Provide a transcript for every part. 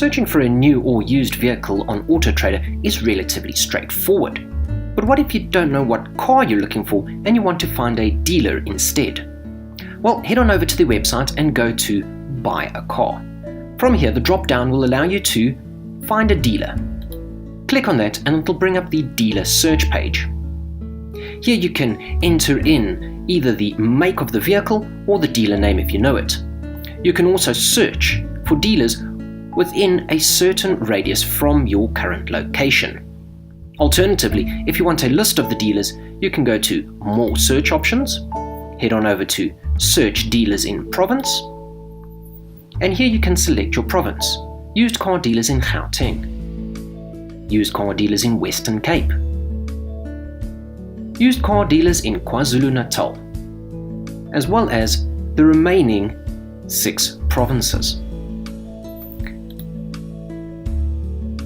Searching for a new or used vehicle on AutoTrader is relatively straightforward. But what if you don't know what car you're looking for and you want to find a dealer instead? Well, head on over to the website and go to Buy a Car. From here, the drop-down will allow you to find a dealer. Click on that and it will bring up the dealer search page. Here you can enter in either the make of the vehicle or the dealer name if you know it. You can also search for dealers within a certain radius from your current location. Alternatively, if you want a list of the dealers, you can go to More Search Options, head on over to Search Dealers in Province, and here you can select your province. Used car dealers in Gauteng, used car dealers in Western Cape, used car dealers in kwa-zulu Natal, as well as the remaining 6 provinces.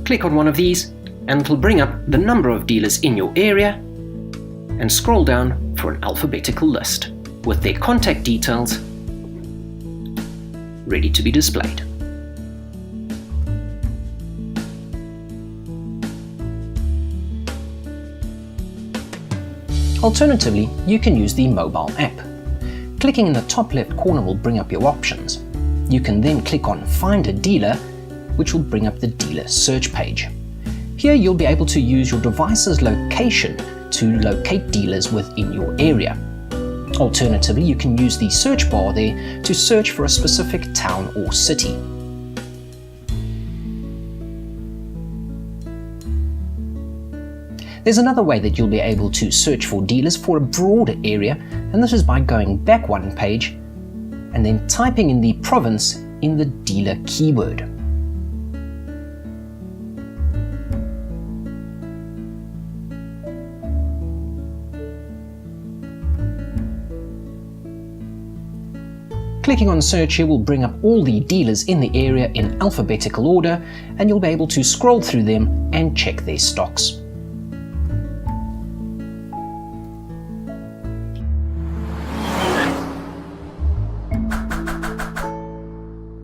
Click on one of these and it will bring up the number of dealers in your area and scroll down for an alphabetical list with their contact details ready to be displayed. Alternatively, you can use the mobile app. Clicking in the top left corner will bring up your options. You can then click on Find a Dealer, which will bring up the dealer search page. Here you'll be able to use your device's location to locate dealers within your area. Alternatively, you can use the search bar there to search for a specific town or city. There's another way that you'll be able to search for dealers for a broader area, and this is by going back one page and then typing in the province in the dealer keyword. Clicking on search here will bring up all the dealers in the area in alphabetical order, and you'll be able to scroll through them and check their stocks.